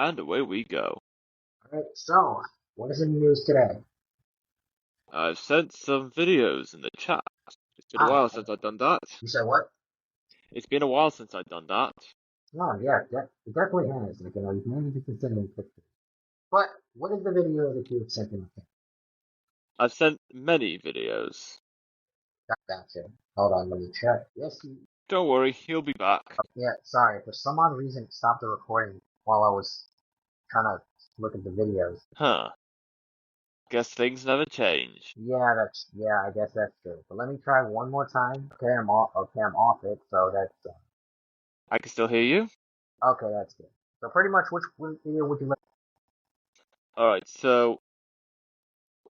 And away we go. Alright, so, what is in the news today? I've sent some videos in the chat. It's been a Ah, while since I've done that. you said what? It's been a while since I've done that. Oh, yeah, it definitely has. Like, you've managed to send me pictures. But, what is the video that you have sent me? I've sent many videos. Gotcha. Hold on, let me check. Yes, Don't worry, he'll be back. yeah, sorry. For some odd reason, it stopped the recording while I was trying to look at the videos. Huh. Guess things never change. Yeah, I guess that's true. But let me try one more time. Okay, I'm off it, so I can still hear you? okay, that's good. So pretty much, which video would you like? Alright, so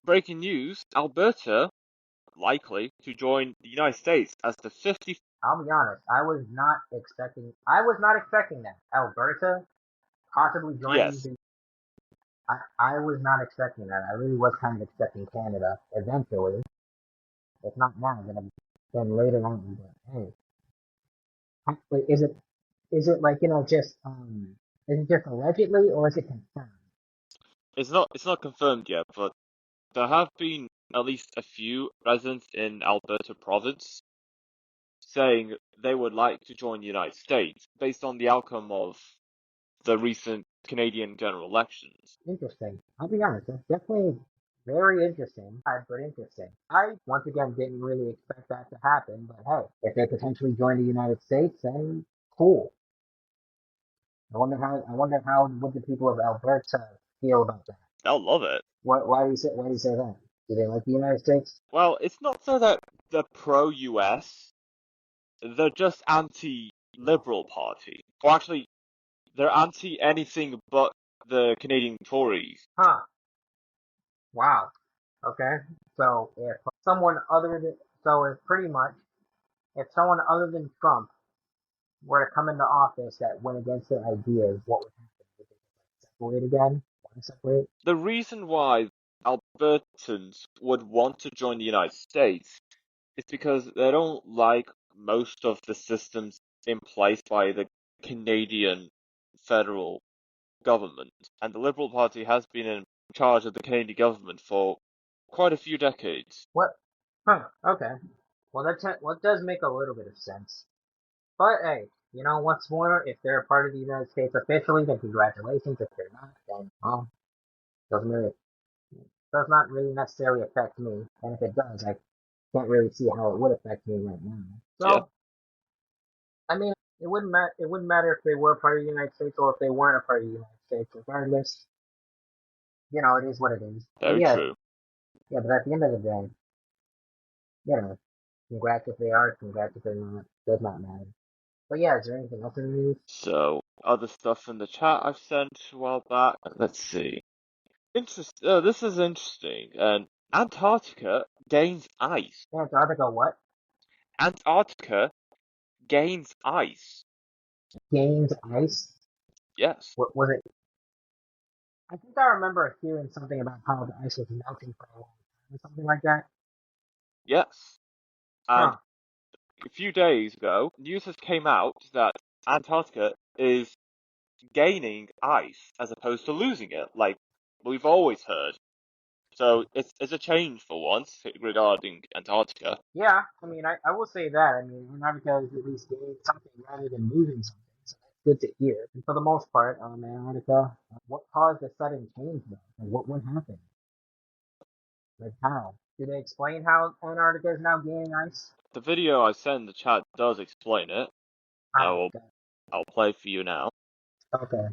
breaking news, Alberta likely to join the United States as the 50th. I'll be honest, I was not expecting that. Alberta possibly joining Yes, the, I was not expecting that. I really was kind of expecting Canada eventually. If not now, then later on. But hey, wait, is it like, is it just allegedly or is it confirmed? it's not confirmed yet, but there have been at least a few residents in Alberta province saying they would like to join the United States based on the outcome of the recent Canadian general elections. Interesting. I'll be honest, that's definitely very interesting. But interesting. I once again didn't really expect that to happen, but hey, if they potentially join the United States, then cool. I wonder how would the people of Alberta feel about that? They'll love it. Why do you say that? Do they like the United States? Well, it's not so that they're pro-US, they're just anti-Liberal Party. Or actually, they're anti-anything but the Canadian Tories. Huh. Wow. Okay. So if someone other than so if pretty much if someone other than Trump were to come into office that went against their ideas, what would happen? Would they separate again? Want to separate? The reason why Albertans would want to join the United States is because they don't like most of the systems in place by the Canadian federal government. And the Liberal Party has been in charge of the Canadian government for quite a few decades. What? Huh. Okay. Well, does make a little bit of sense. But hey, what's more, if they're a part of the United States officially, then congratulations. If they're not, then well, doesn't really does not really necessarily affect me. And if it does, I can't really see how it would affect me right now. Yeah, So, I mean, it wouldn't matter if they were a part of the United States or if they weren't a part of the United States. Regardless, it is what it is. But very yeah, true. yeah. But at the end of the day, you know, congrats if they are, congrats if they're not. Does not matter. But yeah, is there anything else in the news? So, other stuff in the chat I've sent a while back. Let's see. This is interesting. And Antarctica gains ice. Antarctica, what? Antarctica gains ice. Gains ice? Yes. What was it? I think I remember hearing something about how the ice was melting for a long time or something like that. Yes. And Huh. a few days ago, news has came out that Antarctica is gaining ice as opposed to losing it, like we've always heard. So it's a change for once regarding Antarctica. Yeah, I mean, I will say that. I mean, Antarctica is at least gaining something rather than losing something, so that's good to hear. And for the most part, Antarctica, what caused the sudden change though? Like, what happened? Like, how? Do they explain how Antarctica is now gaining ice? The video I sent in the chat does explain it. I Oh, will I'll play for you now. okay.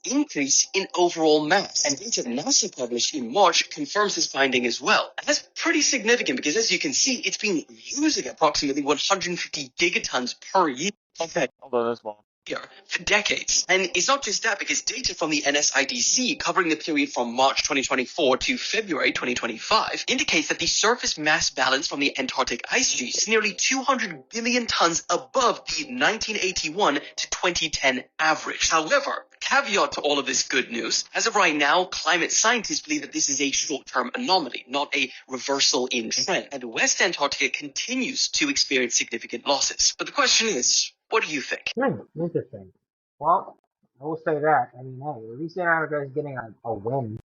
Increase in overall mass. And data NASA published in March confirms this finding as well. And that's pretty significant because, as you can see, it's been using approximately 150 gigatons per year. Okay, hold on, there's one. here for decades. And it's not just that, because data from the NSIDC covering the period from March 2024 to February 2025 indicates that the surface mass balance from the Antarctic ice sheet is nearly 200 billion tons above the 1981 to 2010 average. However, caveat to all of this good news, as of right now, climate scientists believe that this is a short-term anomaly, not a reversal in trend, and West Antarctica continues to experience significant losses. But the question is, what do you think? Interesting. Well, I will say that. I mean, hey, at least Antarctica is getting a win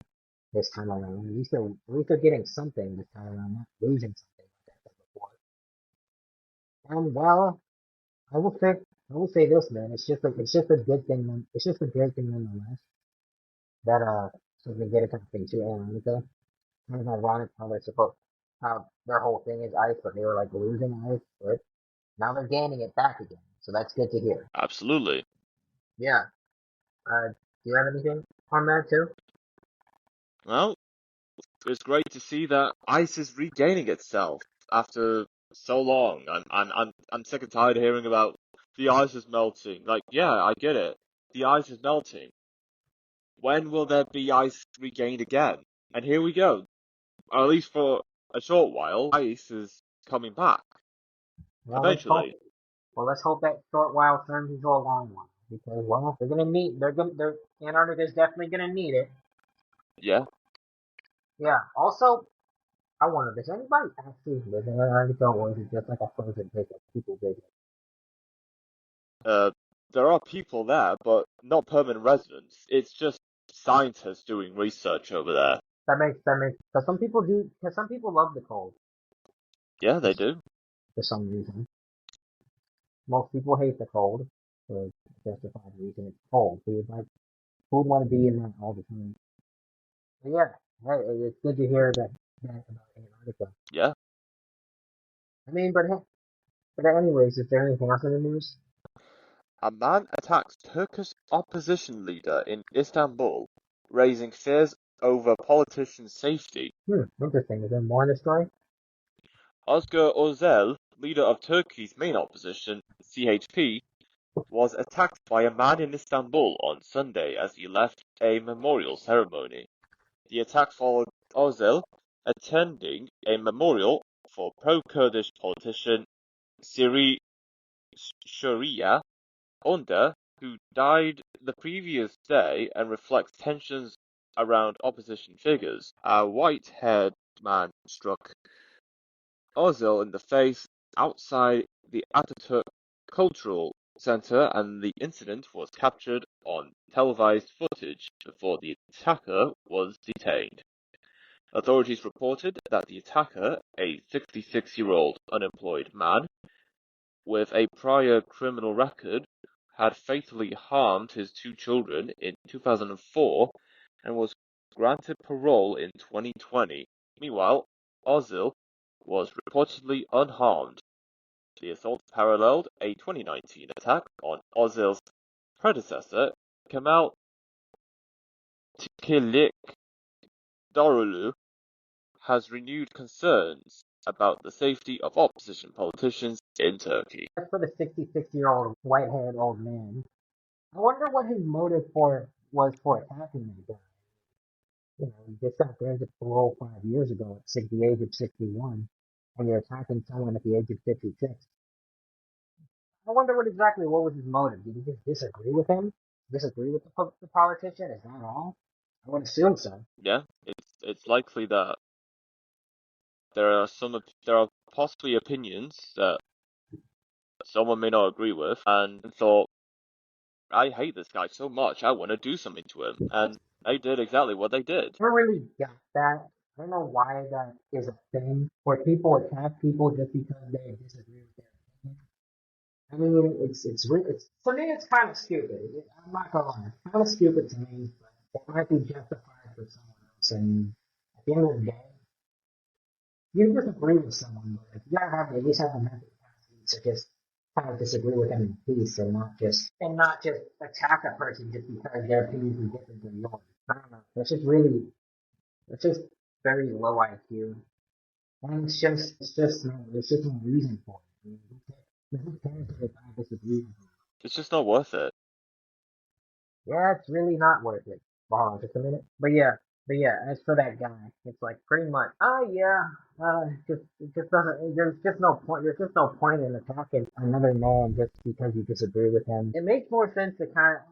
this time around. At least they're getting something this time around, not losing something like that before. And well, I will say this, man. It's just a good thing. It's just a great thing nonetheless that so we get something to Antarctica. Kind of ironic how their whole thing is ice, but they were like losing ice, but now they're gaining it back again. So that's good to hear. Absolutely. Yeah. Do you have anything on that too? Well, it's great to see that ice is regaining itself after so long. I'm sick and tired of hearing about the ice is melting. Like, yeah, I get it. The ice is melting. When will there be ice regained again? And here we go. Or at least for a short while, ice is coming back. Well, let's hope. Eventually. Well, let's hope that short while turns into a long one because they're gonna need. They're Antarctica is definitely gonna need it. Yeah. Yeah. Also, I wonder, does anybody actually live in Antarctica, or is it just like a frozen visit? People visit. Uh, there are people there, but not permanent residents. It's just scientists doing research over there. That makes because some people do. Because some people love the cold Yeah, for, they do. for some reason. Most people hate the cold for a justified reason. It's cold. Who would want to be in that all the time? But yeah, hey, it's good to hear that about Antarctica. Yeah. I mean, but anyways, is there anything else in the news? A man attacks Turkish opposition leader in Istanbul, raising fears over politician's safety. Interesting. Is there more in the story? Özgür Özel, leader of Turkey's main opposition, CHP, was attacked by a man in Istanbul on Sunday as he left a memorial ceremony. The attack followed Özel attending a memorial for pro-Kurdish politician Siri Sharia Onda, who died the previous day, and reflects tensions around opposition figures. A white-haired man struck Ozil in the face outside the Ataturk Cultural Center, and the incident was captured on televised footage before the attacker was detained. Authorities reported that the attacker, a 66-year-old unemployed man with a prior criminal record, had fatally harmed his two children in 2004 and was granted parole in 2020. Meanwhile, Ozil was reportedly unharmed. The assault paralleled a 2019 attack on Ozil's predecessor, Kemal Kılıçdaroğlu, has renewed concerns about the safety of opposition politicians in Turkey. As for the 66-year-old white-haired old man, I wonder what his motive was for attacking that guy. He just got granted parole 5 years ago at the age of 61, and you're attacking someone at the age of 56. I wonder what was his motive. Did he just disagree with him? Disagree with the politician? Is that all? I would assume so. Yeah, it's likely that there are possibly opinions that someone may not agree with, and thought, I hate this guy so much, I want to do something to him, and they did exactly what they did. I don't really get that. I don't know why that is a thing where people attack people just because they disagree with their opinion. I mean, it's for me, it's kind of stupid. I'm not gonna lie, it's kind of stupid to me, but it might be justified for someone else. And at the end of the day, you can disagree with someone, but you gotta at least have the mental capacity to just kind of disagree with them in peace, and not just attack a person just because their opinion is different than yours. I don't know. It's just very low IQ, and there's just no reason for it. I mean, who cares if I disagree with you? It's just not worth it. Yeah, it's really not worth it. Hold on just a minute. But yeah, as for that guy, it's like pretty much, oh yeah, it just doesn't, there's just no point in attacking another man just because you disagree with him. It makes more sense to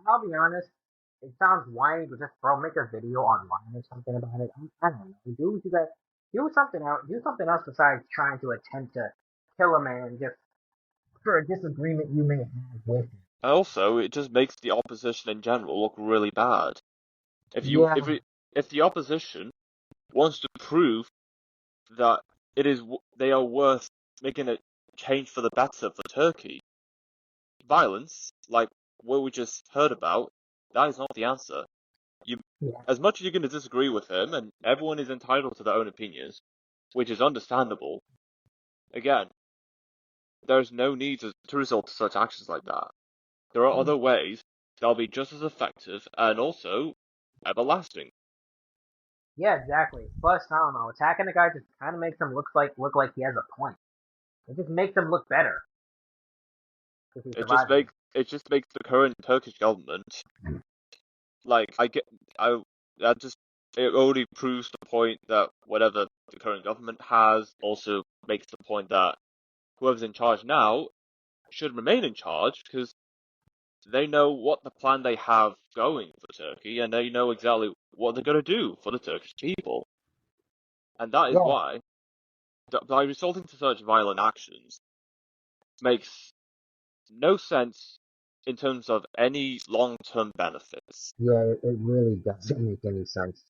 I'll be honest, it sounds whiny, but just make a video online or something about it. I don't know. Do what you got, do something else besides trying to attempt to kill a man just for a disagreement you may have with him. And also, it just makes the opposition in general look really bad. If you Yeah, if the opposition wants to prove that they are worth making a change for the better for Turkey, violence, like what we just heard about, that is not the answer. You, yeah, as much as you're going to disagree with him, and everyone is entitled to their own opinions, which is understandable. Again, there's no need to resort to such actions like that. There are other ways that'll be just as effective and also everlasting. yeah, exactly. Plus, I don't know, attacking the guy just kind of makes him look like he has a point. It just makes him look better if he survives it. It just makes the current Turkish government like I that just it only proves the point that whatever the current government has also makes the point that whoever's in charge now should remain in charge because they know what the plan they have going for Turkey and they know exactly what they're going to do for the Turkish people. And that is Yeah, why, by resorting to such violent actions, makes no sense in terms of any long-term benefits. yeah, it really doesn't make any sense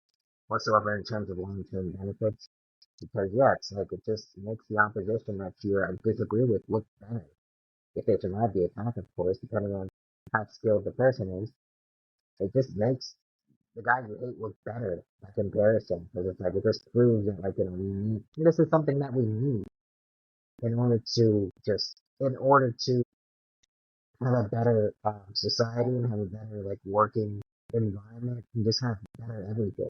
whatsoever in terms of long-term benefits. Because yeah, it's like it just makes the opposition that you disagree with look better. If they survive the attack, of course, depending on how skilled the person is, it just makes the guy you hate look better by comparison. Because it's like it just proves that like we need this is something that we need in order to have a better society and have a better like working environment and just have better everything.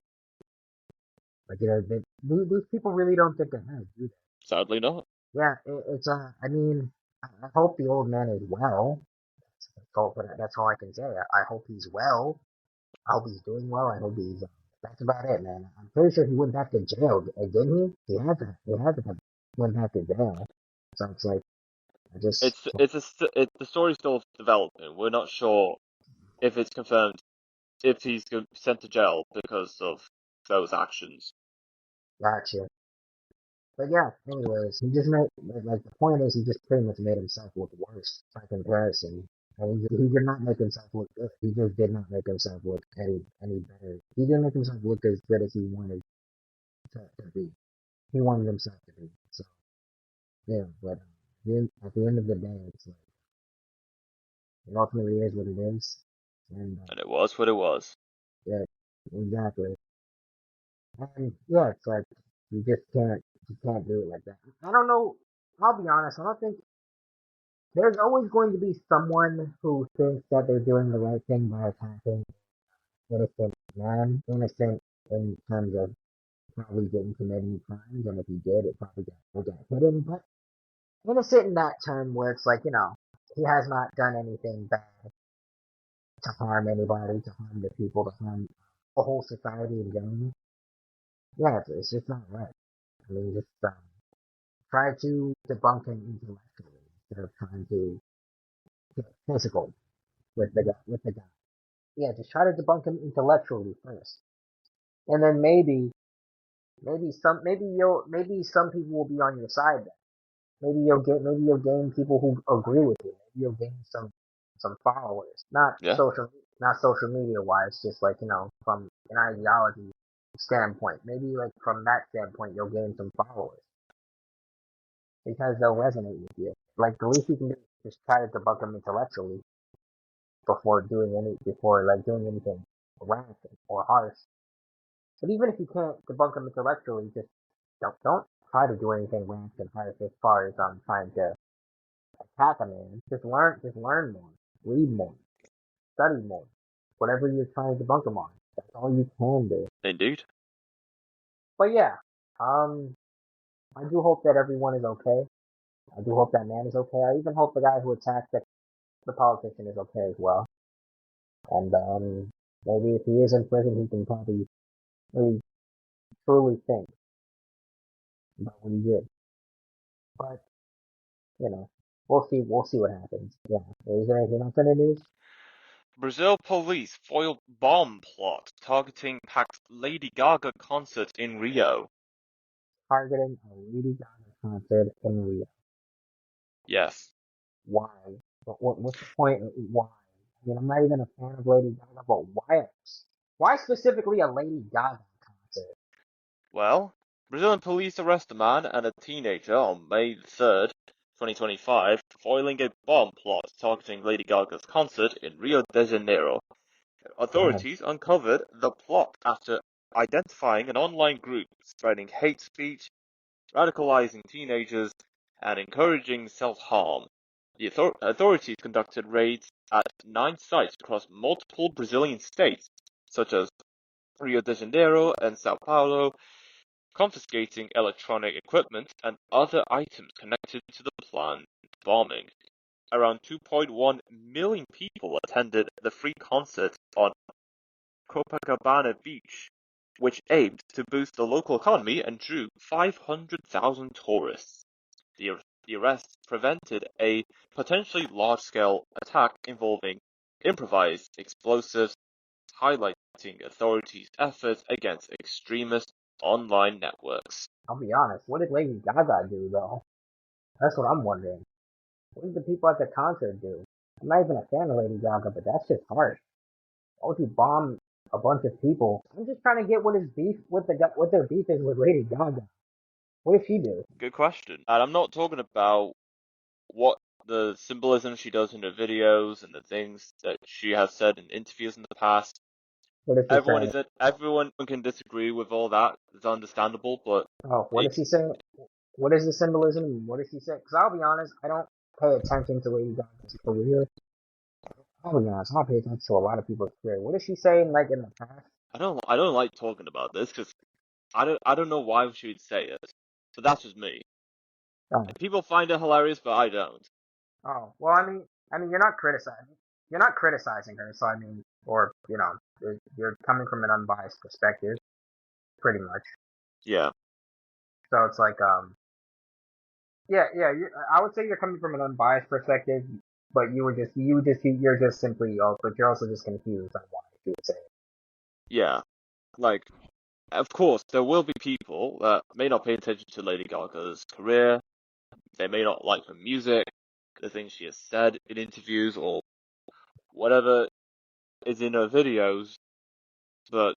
Like these people really don't think ahead, do they? Sadly not. Yeah, it's I mean, I hope the old man is well. That's all I can say. I hope he's well. I hope he's doing well. I hope he's. That's about it, man. I'm pretty sure he went back to jail, didn't he? He had to. He had to have went back to jail. So it's like I just The story's still developing. We're not sure if it's confirmed if he's going to be sent to jail because of those actions. gotcha. But yeah, anyways, he just made like the point is he just pretty much made himself look worse by comparison. And he did not make himself look good. He just did not make himself look any better. He didn't make himself look as good as he wanted to be. He wanted himself to be. So yeah, but at the end of the day, it's like it ultimately is what it is. And And it was what it was. yeah, exactly. And yeah, it's like you can't do it like that. I don't know. I'll be honest. I don't think there's always going to be someone who thinks that they're doing the right thing by attacking innocent man, innocent in terms of probably didn't commit any crimes, and if he did, it probably got hidden. But innocent in that term, where it's like he has not done anything bad to harm anybody, to harm the people, to harm the whole society in general. Yeah, it's just not right. I mean, just try to debunk him intellectually instead of trying to get physical with the guy. Yeah, just try to debunk him intellectually first, and then maybe some people will be on your side then. Maybe you'll gain people who agree with you. Maybe you'll gain some followers. Yeah, Not social media wise, just like from an ideology standpoint. Maybe like from that standpoint you'll gain some followers because they'll resonate with you. Like the least you can do is just try to debunk them intellectually before like doing anything rash or harsh. But even if you can't debunk them intellectually, just don't try to do anything rash and harsh as far as trying to attack a man. Just learn more, read more, study more. Whatever you're trying to debunk them on, that's all you can do. indeed. But yeah, um, I do hope that everyone is okay. I do hope that man is okay. I even hope the guy who attacked the politician is okay as well. And maybe if he is in prison, he can probably really truly think about what he did. But we'll see. We'll see what happens. Yeah. Is there anything else in the news? Brazil police foil bomb plot targeting packed Lady Gaga concert in Rio. Targeting a Lady Gaga concert in Rio. Yes. Why? What's the point? Why? I mean, I'm not even a fan of Lady Gaga, but why? Why specifically a Lady Gaga concert? Well, Brazilian police arrest a man and a teenager on May 3rd, 2025, foiling a bomb plot targeting Lady Gaga's concert in Rio de Janeiro. God, Authorities uncovered the plot after identifying an online group spreading hate speech, radicalizing teenagers, and encouraging self-harm. The authorities conducted raids at 9 sites across multiple Brazilian states, such as Rio de Janeiro and Sao Paulo, confiscating electronic equipment and other items connected to the planned bombing. Around 2.1 million people attended the free concert on Copacabana Beach, which aimed to boost the local economy and drew 500,000 tourists. The, the arrest prevented a potentially large-scale attack involving improvised explosives, highlighting authorities' efforts against extremist online networks. I'll be honest. What did Lady Gaga do though? That's what I'm wondering. What did the people at the concert do? I'm not even a fan of Lady Gaga, but that's just harsh. Why would you bomb a bunch of people? I'm just trying to get what his beef, what their beef is with Lady Gaga. What did she do? Good question. And I'm not talking about what the symbolism she does in her videos and the things that she has said in interviews in the past. What did she say? Everyone can disagree with all that. It's understandable, but Oh, what did she say? What is the symbolism? What did she say? Because I'll be honest, I don't pay attention to Lady Gaga's career. I'll be honest, I don't pay attention to a lot of people's career. What did she say in the past? I don't like talking about this because I don't know why she would say it. So that's just me. Oh, People find it hilarious, but I don't. oh. Well, I mean, you're not criticizing her. So I mean, or you're coming from an unbiased perspective, pretty much. Yeah. So it's like, yeah. I would say you're coming from an unbiased perspective, but you're just simply, but you're also just confused on why you would say it. Yeah. Like, of course, there will be people that may not pay attention to Lady Gaga's career. They may not like her music, the things she has said in interviews, or whatever is in her videos, but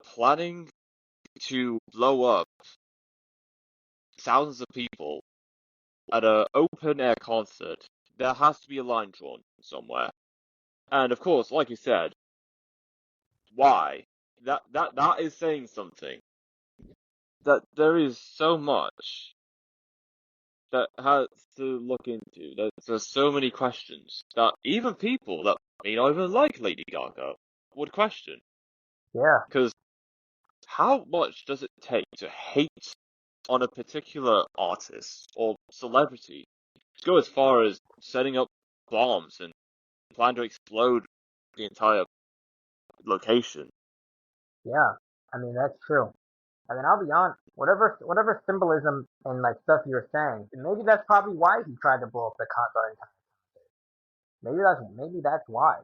planning to blow up thousands of people at an open air concert, there has to be a line drawn somewhere. And of course, like you said, why? That is saying something. That there is so much that has to look into. There's so many questions that even people that may not even like Lady Gaga would question. Yeah, Because how much does it take to hate on a particular artist or celebrity? To go as far as setting up bombs and plan to explode the entire location. yeah. I mean, that's true. I mean, I'll be honest. Whatever symbolism and like stuff you're saying, maybe that's probably why he tried to blow up the concert. Maybe that's why.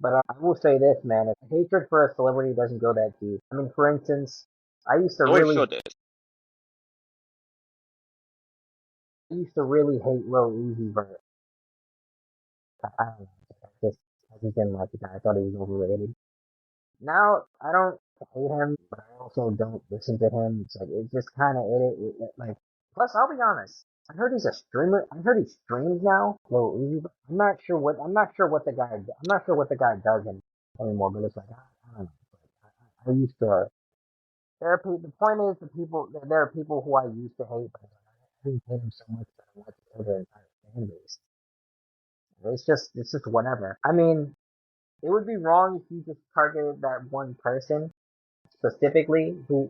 But I will say this, man. If hatred for a celebrity doesn't go that deep, I mean, for instance, I used to Nor really, should it. I used to really hate Lil Uzi Vert. I don't know. I just didn't like the guy. I thought he was overrated. Now I don't hate him, but I also don't listen to him. It's like it's just kind of like. Plus, I'll be honest. I heard he's a streamer. I heard he streams now. Lil Uzi. I'm not sure what the guy. I'm not sure what the guy does anymore. But it's like I don't know. I used to. The point is, there are people who I used to hate, but I didn't hate him so much that I want to kill their entire fan base. It's just whatever. I mean, it would be wrong if you just targeted that one person specifically who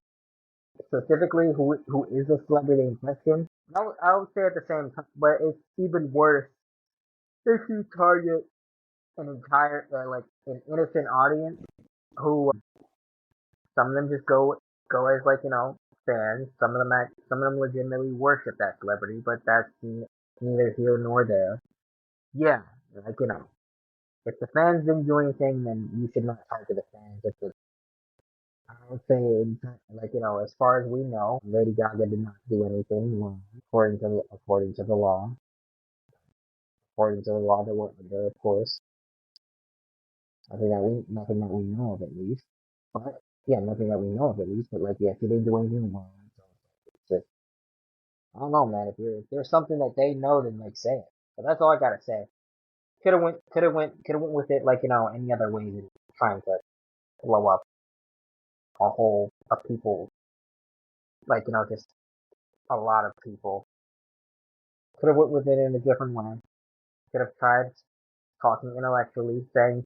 is a celebrity in question. I would say at the same time, but it's even worse if you target an entire, like, an innocent audience who, some of them just go as, like, fans. Some of them legitimately worship that celebrity, but that's neither here nor there. Yeah, like, if the fans didn't do anything, then you should not target the fans. I would say, like, as far as we know, Lady Gaga did not do anything wrong, according to the law. According to the law that we're under, of course. Nothing that we know of, at least. But yeah, nothing that we know of, at least. But, like, yeah, she didn't do anything wrong. So it's just, I don't know, man. If there's something that they know, then, like, say it. But that's all I gotta say. Could have went with it, like, any other way than trying to blow up a whole of people, like, just a lot of people. Could have went with it in a different way. Could have tried talking intellectually, saying,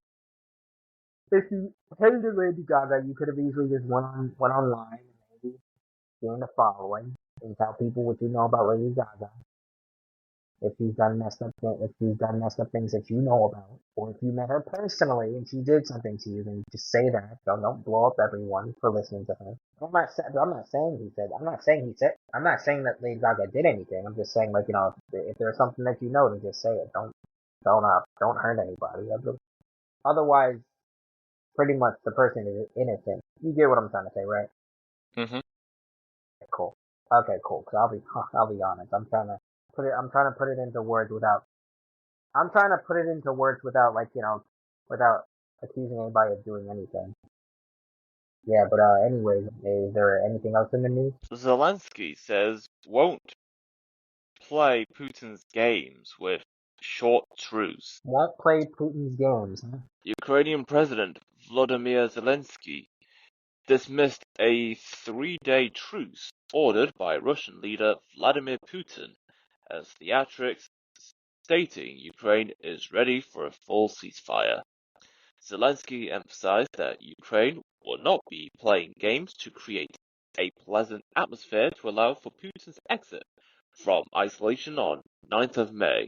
if you hated Lady Gaga, you could have easily just went online and maybe gained a following and tell people what you know about Lady Gaga. If she's done messed up things that you know about, or if you met her personally and she did something to you, then just say that. Don't blow up everyone for listening to her. I'm not saying he said. I'm not saying that Lady Gaga did anything. I'm just saying, like, if there's something that you know, then just say it. Don't hurt anybody. Otherwise, pretty much the person is innocent. You get what I'm trying to say, right? Mm-hmm. Cool. Okay, cool. Cause I'll be honest. I'm trying to put it into words without. I'm trying to put it into words without, like, without accusing anybody of doing anything. Yeah, but anyways, is there anything else in the news? Zelensky says won't play Putin's games with short truce. Won't play Putin's games, huh? Ukrainian President Volodymyr Zelensky dismissed a 3-day truce ordered by Russian leader Vladimir Putin as theatrics, stating Ukraine is ready for a full ceasefire. Zelensky emphasized that Ukraine will not be playing games to create a pleasant atmosphere to allow for Putin's exit from isolation on 9th of May.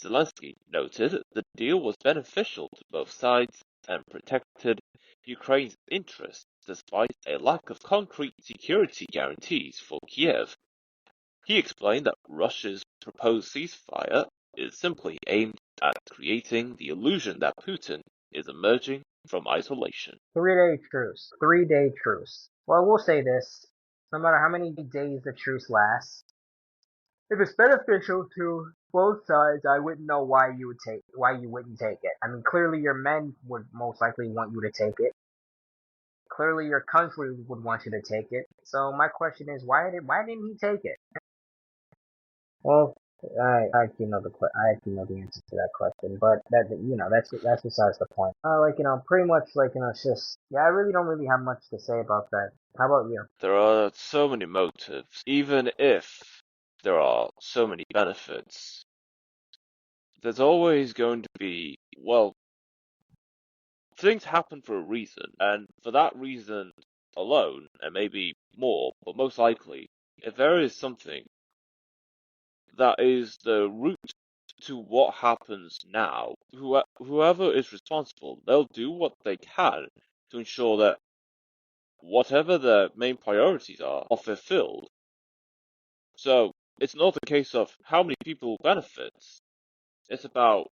Zelensky noted the deal was beneficial to both sides and protected Ukraine's interests despite a lack of concrete security guarantees for Kiev. He explained that Russia's proposed ceasefire is simply aimed at creating the illusion that Putin is emerging from isolation. 3-day truce. 3-day truce. Well, we'll say this. No matter how many days the truce lasts, if it's beneficial to both sides, I wouldn't know why you wouldn't take it. I mean, clearly your men would most likely want you to take it. Clearly your country would want you to take it. So my question is, why didn't he take it? Well, I actually know the answer to that question, but that's besides the point. Pretty much, like, it's just, yeah, I really don't really have much to say about that. How about you? There are so many motives, even if there are so many benefits. There's always going to be, well, things happen for a reason, and for that reason alone, and maybe more, but most likely, if there is something that is the root to what happens now, whoever is responsible, they'll do what they can to ensure that whatever their main priorities are fulfilled. So it's not a case of how many people benefits. It's about,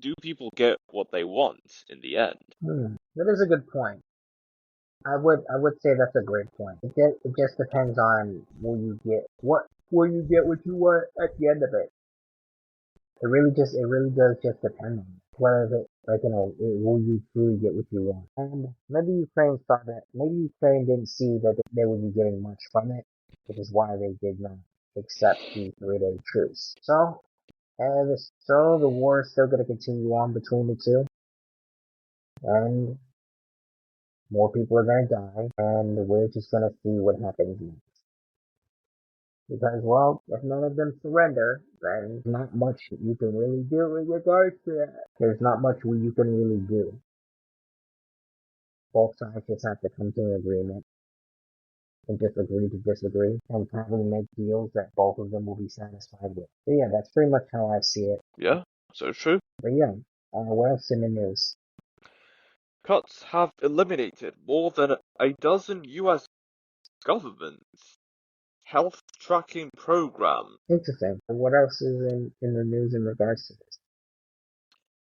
do people get what they want in the end? That is a good point. I would say that's a great point. It just depends on will you get what you want at the end of it. It really does just depend on it. Whether will you truly get what you want? And maybe Ukraine saw that. Maybe Ukraine didn't see that they would be getting much from it, which is why they did not accept the 3-day truce. So the war is still going to continue on between the two, and more people are going to die, and we're just going to see what happens next. Because, well, if none of them surrender, then not much you can really do in regards to that. There's not much you can really do. Both sides just have to come to an agreement and just agree to disagree and probably make deals that both of them will be satisfied with. So yeah, that's pretty much how I see it. Yeah, So true. But yeah, what else in the news? Cuts have eliminated more than a dozen US governments' health tracking programs. Interesting. What else is in the news in regards to this?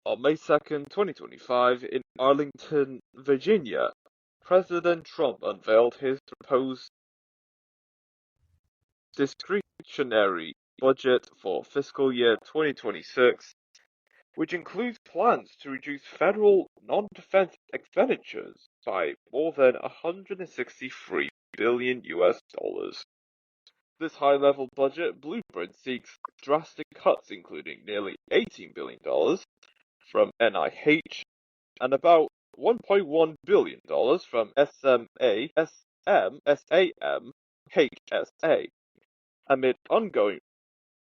On May 2nd, 2025, in Arlington, Virginia, President Trump unveiled his proposed discretionary budget for fiscal year 2026, which includes plans to reduce federal non-defense expenditures by more than 163 billion US dollars. This high-level budget blueprint seeks drastic cuts, including nearly $18 billion from NIH and about $1.1 billion from HSA, amid ongoing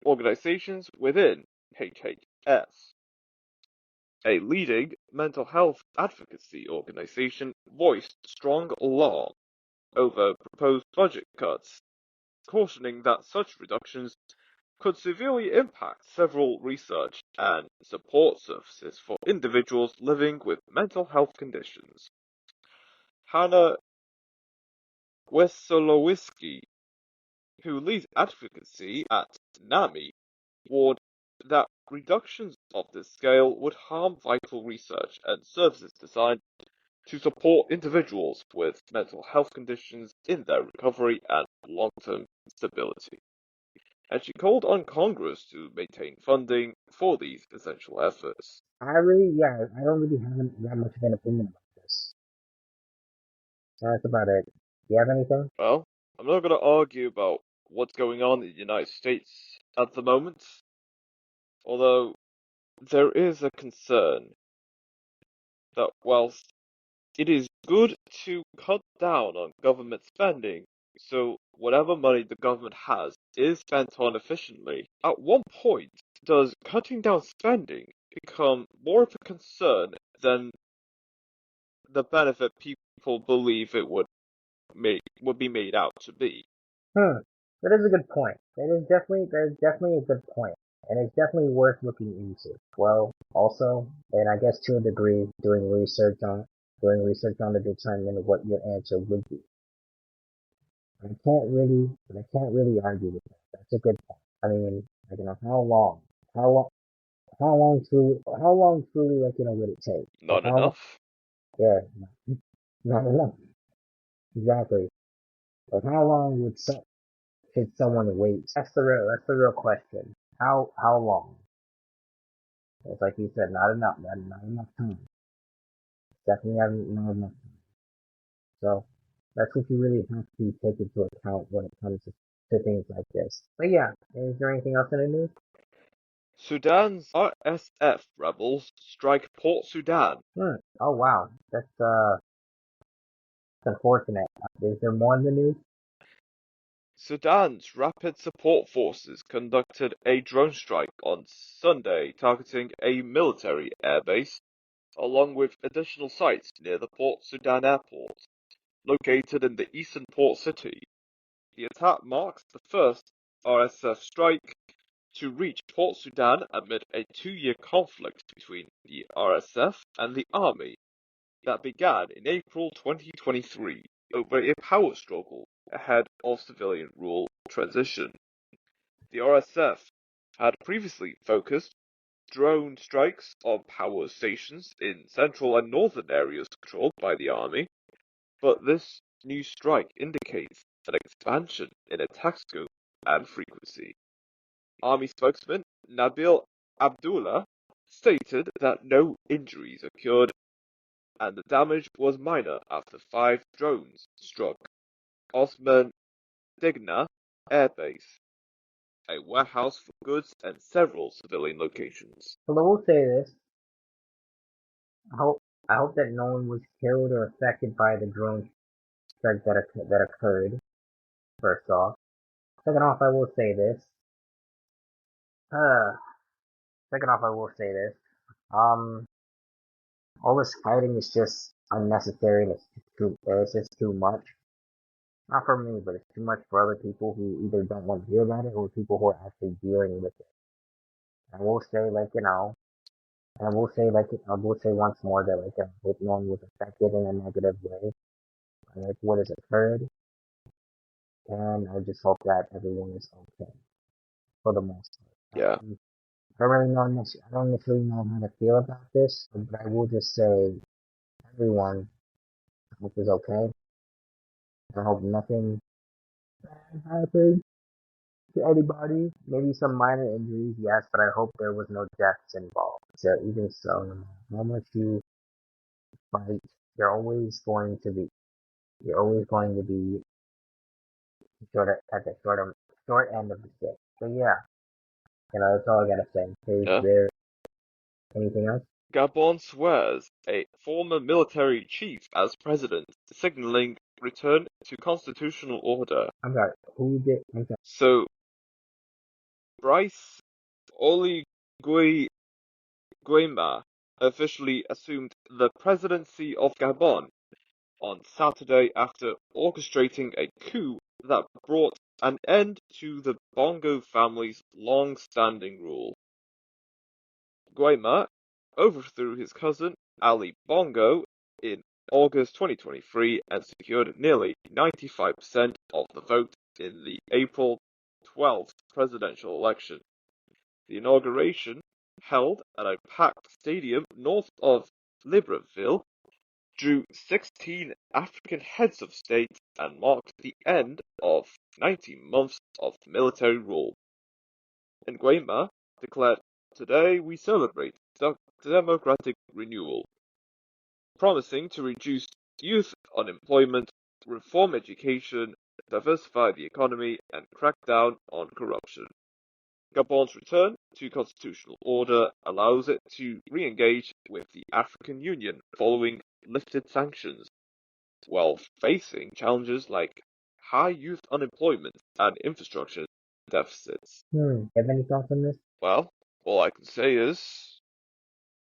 organizations within HHS. A leading mental health advocacy organization voiced strong alarm over proposed budget cuts, cautioning that such reductions could severely impact several research and support services for individuals living with mental health conditions. Hannah Wesolowski, who leads advocacy at NAMI, warned that reductions of this scale would harm vital research and services designed to support individuals with mental health conditions in their recovery and long-term stability. And she called on Congress to maintain funding for these essential efforts. I don't really have that much of an opinion about this. So that's about it. Do you have anything? Well, I'm not going to argue about what's going on in the United States at the moment, although there is a concern that whilst it is good to cut down on government spending, so whatever money the government has is spent on efficiently, at one point does cutting down spending become more of a concern than the benefit people believe it would be made out to be? That is a good point. That is definitely a good point. And it's definitely worth looking into. Well, also, and I guess to a degree, doing research on to determine what your answer would be. But I can't really argue with that. That's a good point. I mean, like, how long, how long truly, like, would it take? Like, Not enough. yeah, not enough. Exactly. Like, how long should someone wait? That's the real question. How long? It's like you said, not enough time. Definitely not enough time. So that's what you really have to take into account when it comes to things like this. But yeah, is there anything else in the news? Sudan's RSF rebels strike Port Sudan. Oh wow, that's unfortunate. Is there more in the news? Sudan's Rapid Support Forces conducted a drone strike on Sunday targeting a military airbase, along with additional sites near the Port Sudan airport, located in the eastern port city. The attack marks the first RSF strike to reach Port Sudan amid a two-year conflict between the RSF and the army that began in April 2023 over a power struggle ahead of civilian rule transition. The RSF had previously focused drone strikes on power stations in central and northern areas controlled by the army, but this new strike indicates an expansion in attack scope and frequency. Army spokesman Nabil Abdullah stated that no injuries occurred and the damage was minor after 5 drones struck Osman Digna Air Base, a warehouse for goods, and several civilian locations. Well, I will say this. I hope I hope that no one was killed or affected by the drone strike that occurred. First off. Second off, I will say this. Uh, Second off, I will say this. Um, all this fighting is just unnecessary and it's just too much. Not for me, but it's too much for other people who either don't want to hear about it or people who are actually dealing with it. I will say, like, And I will say once more that I hope no one was affected in a negative way by what has occurred, and I just hope that everyone is okay for the most part. Yeah, I don't necessarily know how to feel about this, but I will just say everyone, I hope is okay. I hope nothing bad happens to anybody. Maybe some minor injuries, yes, but I hope there was no deaths involved. So even so, no matter how much you fight, you're always going to be you're always going to be at the short end of the stick. So yeah, that's all I gotta say. Is yeah. there anything else? Gabon swears a former military chief as president, signaling return to constitutional order. I'm sorry. Who did? I'm sorry. So, Brice Oligui Nguema officially assumed the presidency of Gabon on Saturday after orchestrating a coup that brought an end to the Bongo family's long-standing rule. Nguema overthrew his cousin Ali Bongo in August 2023 and secured nearly 95% of the vote in the April 12th presidential election. The inauguration, held at a packed stadium north of Libreville, drew 16 African heads of state and marked the end of 19 months of military rule. Nguema declared, "Today we celebrate democratic renewal," promising to reduce youth unemployment, reform education, diversify the economy, and crack down on corruption. Gabon's return to constitutional order allows it to re-engage with the African Union following lifted sanctions, while facing challenges like high youth unemployment and infrastructure deficits. You have any thoughts on this? Well, all I can say is,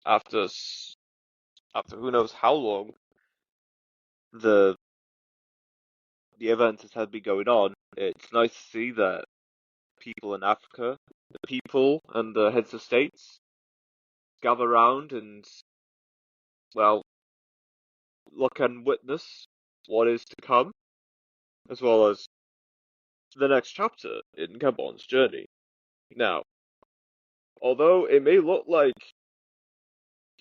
after after who knows how long the event has had been going on, it's nice to see that people in Africa, the people and the heads of states, gather round and, well, look and witness what is to come, as well as the next chapter in Gabon's journey. Now, although it may look like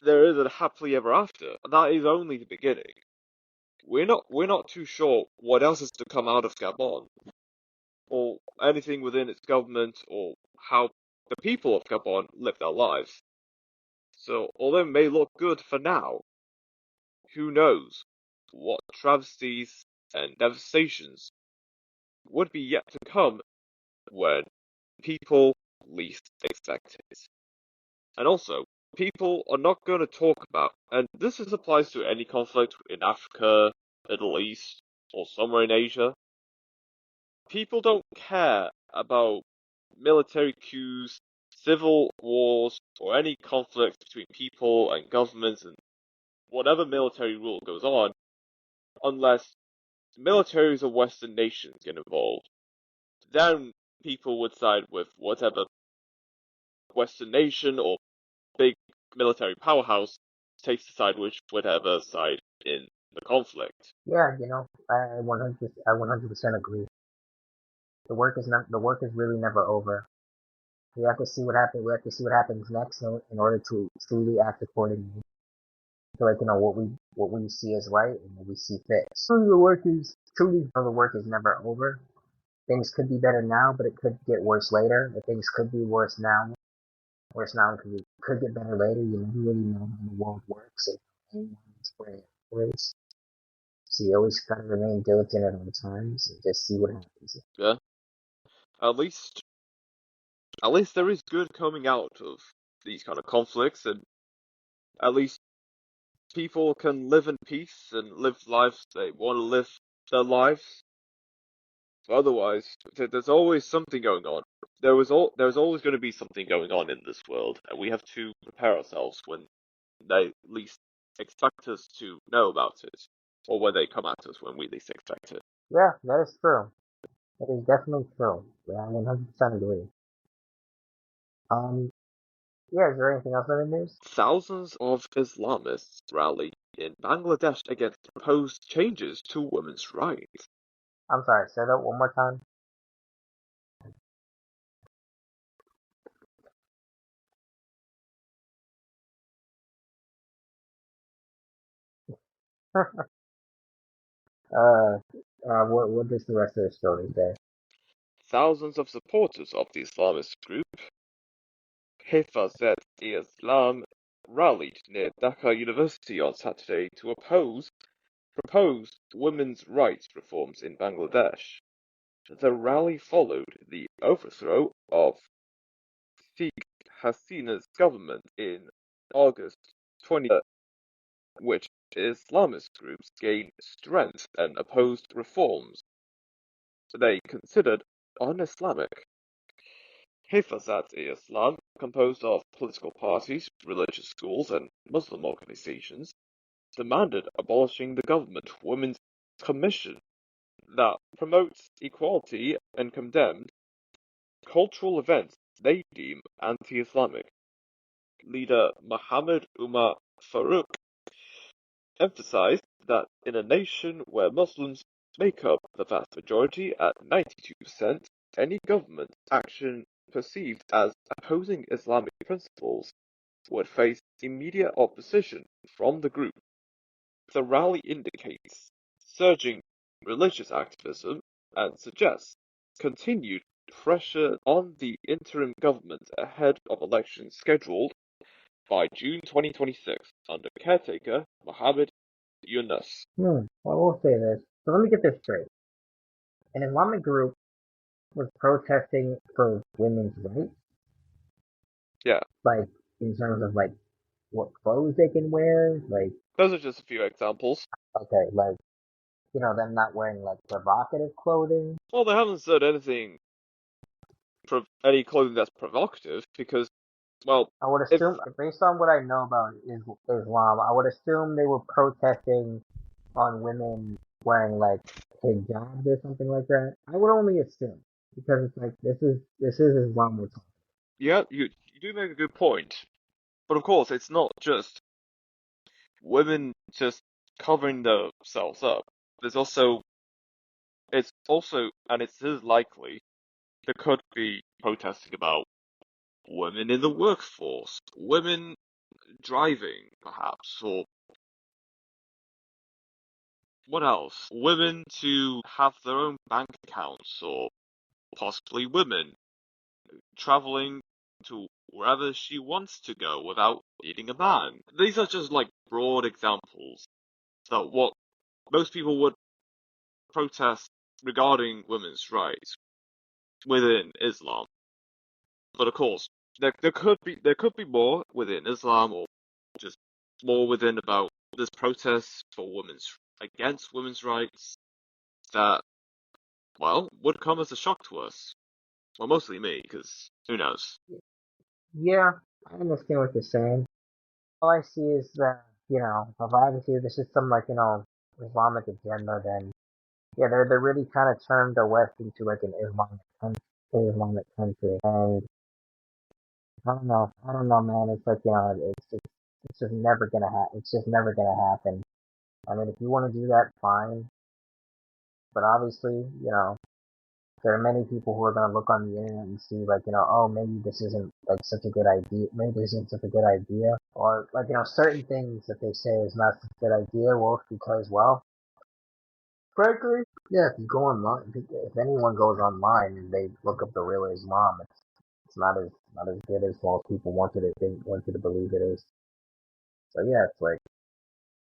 there is a happily ever after, that is only the beginning. We're not too sure what else is to come out of Gabon, or anything within its government, or how the people of Gabon live their lives. So, although it may look good for now, who knows what travesties and devastations would be yet to come when people least expect it. And also, people are not going to talk about, and this applies to any conflict in Africa, Middle East, or somewhere in Asia. People don't care about military coups, civil wars, or any conflicts between people and governments and whatever military rule goes on, unless militaries of Western nations get involved. Then people would side with whatever Western nation or big military powerhouse takes the side with whatever side in the conflict. Yeah, I 100% agree. The work is really never over. We have to see what happens. We have to see what happens next in order to truly act accordingly. So like what we see as right and what we see fit. The work is never over. Things could be better now, but it could get worse later. But things could be worse now could get better later. You never really know how the world works and anyone's where it operates. So you always gotta remain diligent at all times and just see what happens. Yeah, at least at least there is good coming out of these kind of conflicts, and at least people can live in peace and live lives they want to live their lives. Otherwise, there's always something going on. There's always going to be something going on in this world, and we have to prepare ourselves when they least expect us to know about it, or when they come at us when we least expect it. Yeah, that is true. That is definitely true. Yeah, I 100% agree. Um, Yeah, is there anything else in the news? Thousands of Islamists rallied in Bangladesh against proposed changes to women's rights. I'm sorry, say that one more time. What does the rest of the story say? Thousands of supporters of the Islamist group Hifazat-e-Islam rallied near Dhaka University on Saturday to oppose proposed women's rights reforms in Bangladesh. The rally followed the overthrow of Sheikh Hasina's government in August 20, which Islamist groups gained strength and opposed reforms they considered un-Islamic. Hifazat-e-Islam, composed of political parties, religious schools, and Muslim organizations, demanded abolishing the government Women's Commission that promotes equality and condemned cultural events they deem anti-Islamic. Leader Muhammad Umar Farouk emphasized that in a nation where Muslims make up the vast majority at 92%, any government action perceived as opposing Islamic principles would face immediate opposition from the group. The rally indicates surging religious activism and suggests continued pressure on the interim government ahead of elections scheduled by June 2026 under caretaker Mohammed Yunus. Well, we'll say this. So let me get this straight. An Islamic group was protesting for women's rights, Yeah, like in terms of like what clothes they can wear, like those are just a few examples. okay, like them not wearing like provocative clothing. Well, they haven't said anything, any clothing that's provocative because, well, I would if assume, based on what I know about Islam, I would assume they were protesting on women wearing like hijabs or something like that. I would only assume because it's like this is Islam we're talking. yeah, you do make a good point. But of course, it's not just women just covering themselves up. There's also, and it is likely, there could be protesting about women in the workforce, women driving, perhaps, or what else? Women to have their own bank accounts, or possibly women traveling to wherever she wants to go without needing a man. These are just like broad examples that what most people would protest regarding women's rights within Islam. But of course, there could be more within Islam, or just more within about this protest for women's against women's rights that, well, would come as a shock to us. Well, mostly me, because who knows? Yeah, I understand what you're saying. All I see is that if obviously this is some like Islamic agenda, then yeah, they're really trying to turn the West into like an Islamic country, and I don't know, man. It's like it's just never gonna happen. It's just never gonna happen. I mean, if you want to do that, fine. But obviously, there are many people who are gonna look on the internet and see like, oh, maybe this isn't like such a good idea. Maybe this isn't such a good idea, or like certain things that they say is not such a good idea. Well, because frankly, yeah, if you go online, if anyone goes online and they look up the real Islam, it's not as good as most people want you to believe it is. So yeah, it's like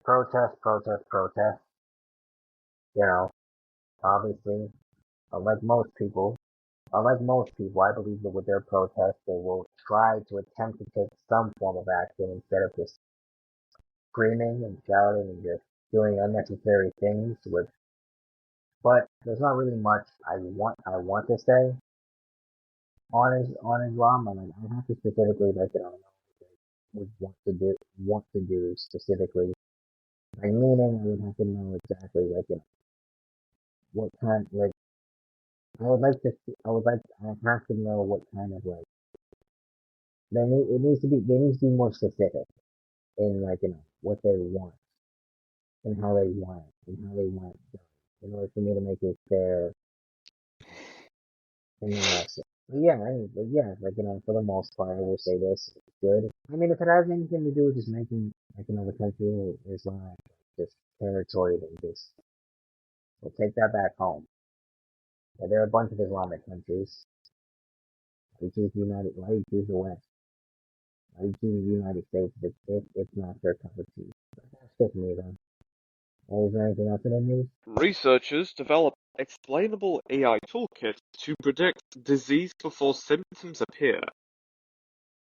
protest, protest, protest. You know, obviously, unlike most people, I believe that with their protests, they will try to attempt to take some form of action instead of just screaming and shouting and just doing unnecessary things. But there's not really much I want to say on Islam. I mean, I have to specifically would want to do specifically. By meaning, I would have to know exactly what kind like I would like to I would have to know what kind of like it needs to be more specific in like what they want and how they want it and how they want it done in order for me to make it fair and so, but yeah, like for the most part, I will say this: it's good. I mean, if it has anything to do with just making like the country Islam just territory, then just we'll take that back home. But there are a bunch of Islamic countries. Why do you choose the United? Why do you choose the West? Why do you choose the United States if it's not their cup of tea? That's just me, though. Is there anything else in the news? Researchers develop explainable AI toolkit to predict disease before symptoms appear.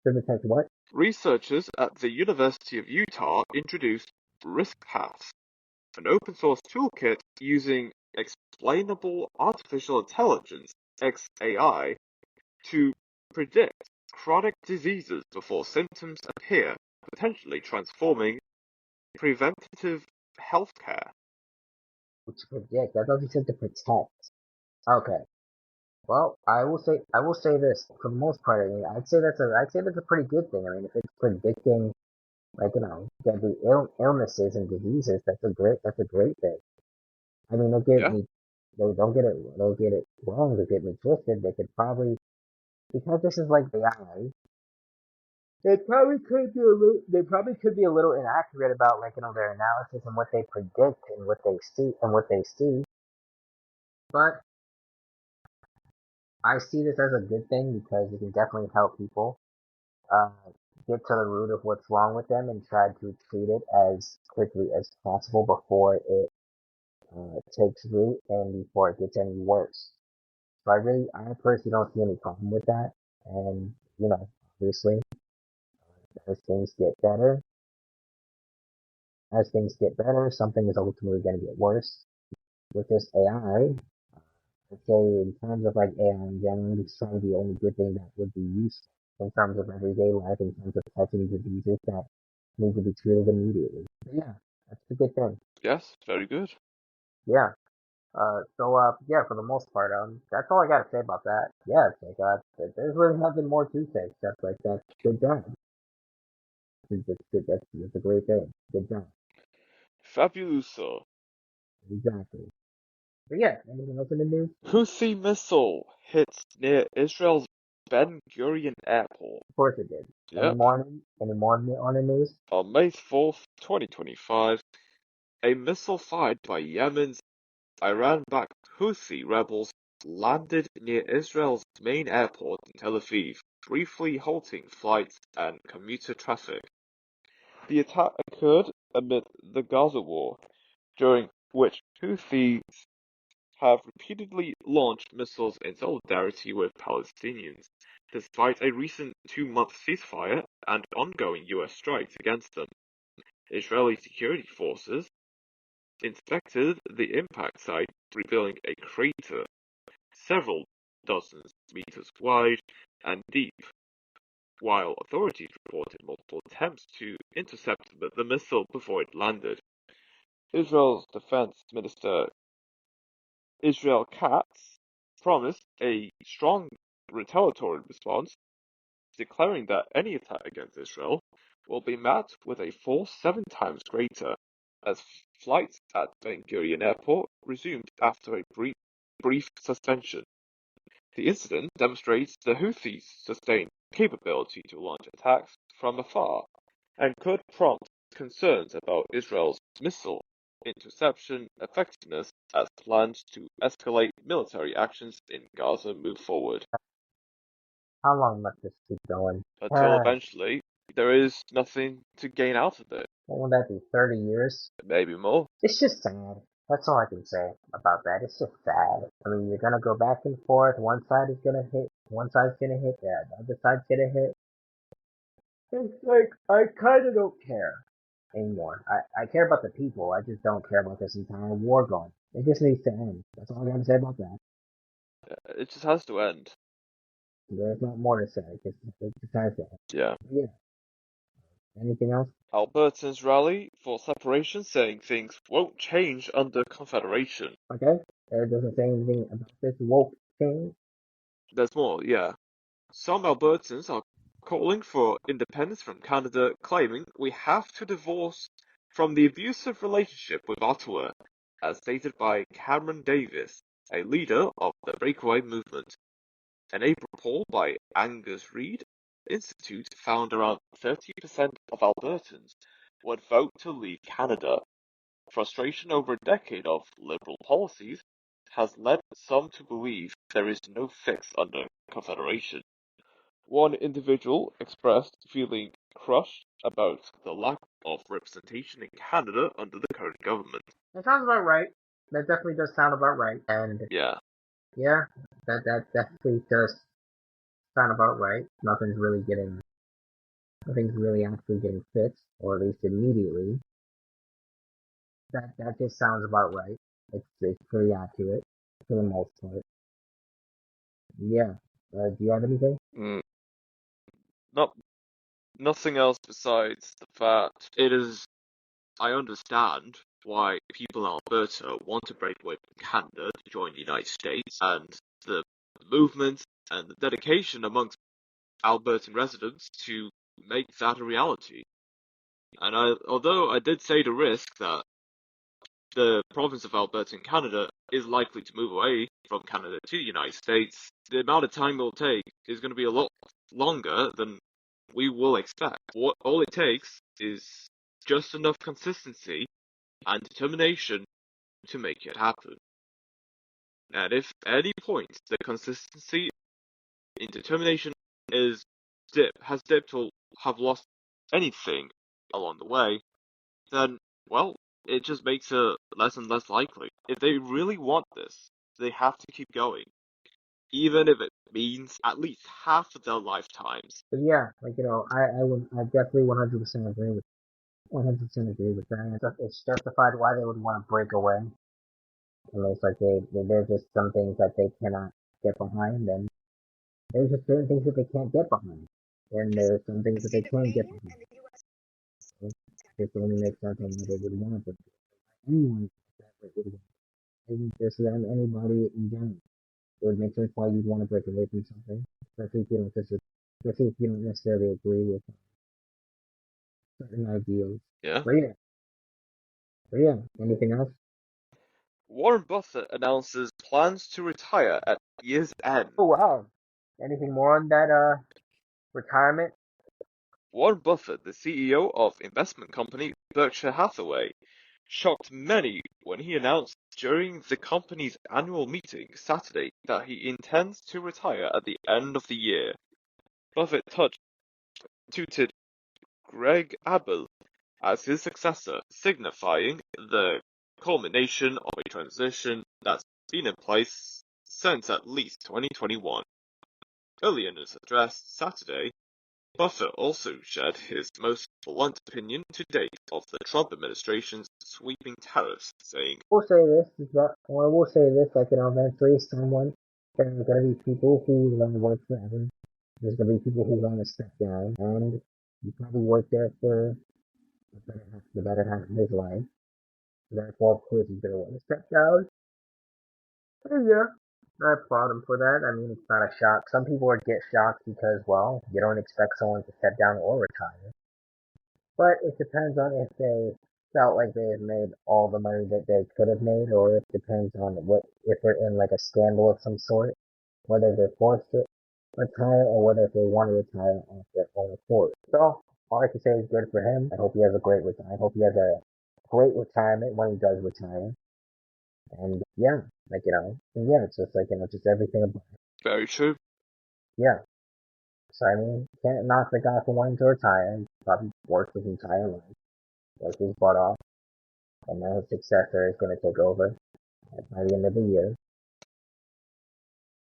To detect what? Researchers at the University of Utah introduced Risk Paths, an open-source toolkit using explainable artificial intelligence (XAI) to predict chronic diseases before symptoms appear, potentially transforming preventative healthcare. To predict. I thought you said to protect. Okay. Well, I will say this for the most part. I mean, I'd say that's a pretty good thing. I mean, if it's predicting like deadly illnesses and diseases, that's a great thing. I mean, Yeah, don't get it wrong, don't get me twisted. They could probably because this is like AI, they probably could be a little inaccurate about like their analysis and what they predict and what they see. But I see this as a good thing because it can definitely help people uh, get to the root of what's wrong with them and try to treat it as quickly as possible before it takes root and before it gets any worse. So I personally don't see any problem with that. And obviously, as things get better, something is ultimately going to get worse. With this AI, I'd say in terms of like AI in general, it's probably the only good thing that would be useful in terms of everyday life, in terms of catching diseases that need to be treated immediately. But yeah, that's a good thing. yes, very good. Yeah. Yeah, for the most part, that's all I gotta say about that. Yeah, it's like, there's really nothing more to say except like that. Good job. That's good. That's a great thing. Good job. Fabuloso. Exactly. But yeah, anything else in the news? Houthi missile hits near Israel's Ben Gurion airport. Of course it did. Yep. Any more on the news? On May 4th, 2025, a missile fired by Yemen's Iran-backed Houthi rebels landed near Israel's main airport in Tel Aviv, briefly halting flights and commuter traffic. The attack occurred amid the Gaza war, during which Houthis have repeatedly launched missiles in solidarity with Palestinians, despite a recent two-month ceasefire and ongoing US strikes against them. Israeli security forces inspected the impact site, revealing a crater several dozens meters wide and deep, while authorities reported multiple attempts to intercept the missile before it landed. Israel's defense minister Israel Katz promised a strong retaliatory response, declaring that any attack against Israel will be met with a force 7 times greater, as flights at Ben Gurion Airport resumed after a brief suspension. The incident demonstrates the Houthis' sustained capability to launch attacks from afar, and could prompt concerns about Israel's missile interception effectiveness as plans to escalate military actions in Gaza move forward, How long must this keep going? until eventually there is nothing to gain out of it, What would that be? 30 years? maybe more. It's just sad. That's all I can say about that. It's just sad. I mean, you're gonna go back and forth. One side's gonna hit, yeah, the other side's gonna hit. It's like, I kinda don't care anymore. I care about the people. I just don't care about this entire war going. It just needs to end. That's all I gotta say about that. It just has to end. There's not more to say. It just has to end. Yeah. Yeah. Anything else? Albertans rally for separation, saying things won't change under Confederation. Okay. It doesn't say anything about this woke thing. There's more, yeah. Some Albertans are calling for independence from Canada, claiming we have to divorce from the abusive relationship with Ottawa, as stated by Cameron Davis, a leader of the breakaway movement. An April poll by Angus Reid Institute found around 30% of Albertans would vote to leave Canada. Frustration over a decade of Liberal policies has led some to believe there is no fix under Confederation. One individual expressed feeling crushed about the lack of representation in Canada under the current government. That sounds about right. That definitely does sound about right. And Yeah, yeah, that definitely does sound about right. Nothing's really actually getting fixed, or at least immediately. That just sounds about right. It's pretty accurate for the most part. Yeah. Do you have anything? mm, not nothing else besides the fact I understand why people in Alberta want to break away from Canada to join the United States, and the movement and the dedication amongst Albertan residents to make that a reality. And although I did say to Risk that the province of Alberta in Canada is likely to move away from Canada to the United States, the amount of time it will take is going to be a lot longer than we will expect. All it takes is just enough consistency and determination to make it happen. And if at any point the consistency in determination has dipped or have lost anything along the way, then, well, it just makes it less and less likely. If they really want this, they have to keep going, even if it means at least half of their lifetimes. But yeah, I definitely 100% agree with 100% agree with that. It's justified why they would want to break away. Unless there's just some things that they cannot get behind, and there's just certain things that they can't get behind, and there's some things that they can get behind. So it only makes sense on why they would want to break away. Anyone that would want, even just them, anybody in general, it would make sense why you'd want to break away from something, especially if you don't necessarily agree with certain ideals. Yeah. But yeah, anything else? Warren Buffett announces plans to retire at year's end. Oh wow, anything more on that retirement? Warren Buffett, the CEO of investment company Berkshire Hathaway, shocked many when he announced during the company's annual meeting Saturday that he intends to retire at the end of the year. Buffett touted Greg Abel as his successor, signifying the culmination of a transition that's been in place since at least 2021. Earlier in his address Saturday, Buffett also shared his most blunt opinion to date of the Trump administration's sweeping tariffs, saying, We'll say this, or I will say this, eventually there are gonna be people who want to work forever. There's gonna be people who want to step down, and you probably work there for the better half of his life. Therefore, of course, he's gonna want to step down. And yeah, I applaud him for that. I mean, it's not a shock. Some people would get shocked because, well, you don't expect someone to step down or retire. But it depends on if they felt like they had made all the money that they could have made, or it depends on if they're in like a scandal of some sort, whether they're forced to retire or whether if they want to retire off their own accord. So all I can say is good for him. I hope he has a great retirement. I hope he has a great retirement when he does retire. And yeah, and yeah, it's just just everything about it. very true. Yeah. So I mean, can't knock the guy for wanting to retire. He probably worked his entire life, worked his butt off, and now his successor is going to take over by the end of the year.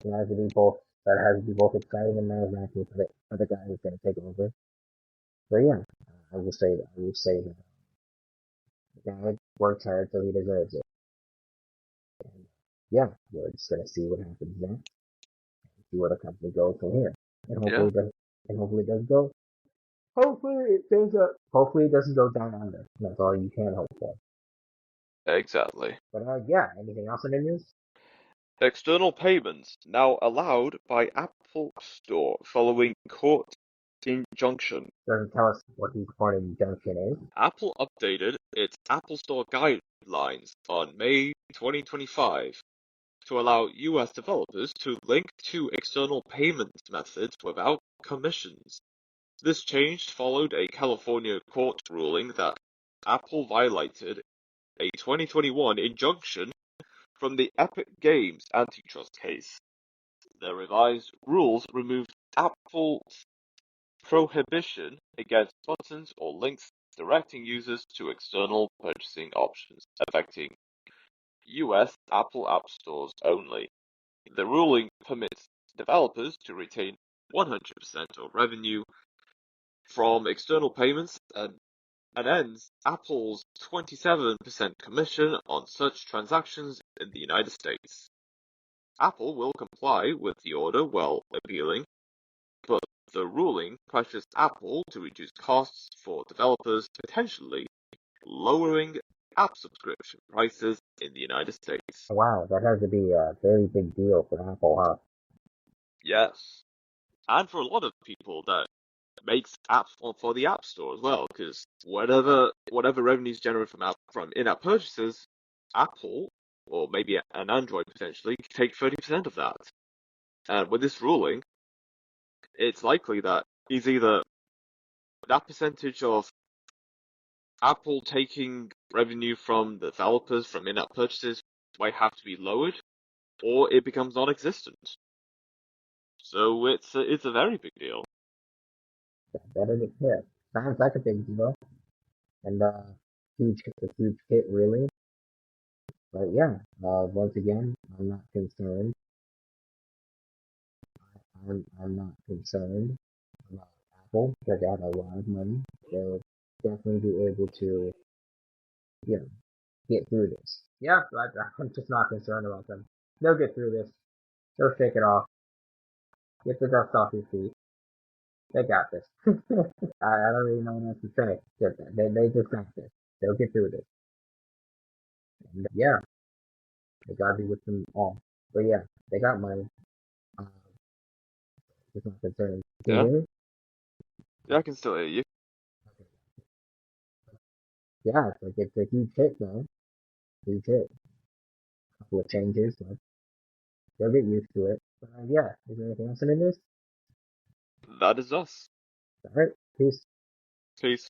It has to be both. That has to be both exciting and nerve-wracking for the guy who's going to take over. So yeah, I will say that. I will say that the guy works hard, so he deserves it. And yeah, we're just going to see what happens next. See where the company goes from here, and hopefully Yeah, it does go. Hopefully it doesn't go down under. That's all you can hope for. exactly. But yeah, anything else in the news? External payments now allowed by Apple Store following court injunction. Doesn't tell us what the purported injunction is. Apple updated its Apple Store guidelines on May 2025 to allow US developers to link to external payment methods without commissions. This change followed a California court ruling that Apple violated a 2021 injunction from the Epic Games antitrust case. The revised rules removed Apple's prohibition against buttons or links directing users to external purchasing options, affecting US Apple App Stores only. The ruling permits developers to retain 100% of revenue from external payments and ends Apple's 27% commission on such transactions in the United States. Apple will comply with the order while appealing, but the ruling pressures Apple to reduce costs for developers, potentially lowering app subscription prices in the United States. Wow, that has to be a very big deal for Apple, huh? Yes. And for a lot of people, that makes apps for the App Store as well, because whatever revenues generated from in-app purchases, Apple, or maybe an Android potentially, could take 30% of that. And with this ruling, it's likely that either that percentage of Apple taking revenue from the developers from in-app purchases might have to be lowered, or it becomes non-existent. So it's a very big deal. Better than hit. Sounds like a big deal. And a huge hit really. But yeah, once again, I'm not concerned. I'm not concerned about Apple because they have a lot of money. They'll definitely be able to, you know, get through this. Yeah, but I'm just not concerned about them. They'll get through this. They'll shake it off. Get the dust off your feet. They got this. I don't really know what else to say. They just got this. They'll get through this. And yeah, they gotta be with them all. But yeah, they got money. Uh, just not concerned. Can you Yeah, hear me? yeah, I can still hear you. Yeah, it's a huge hit though. Huge hit. A couple of changes, but they'll get used to it. But yeah, is there anything else in this? That is us. Alright, peace. Peace.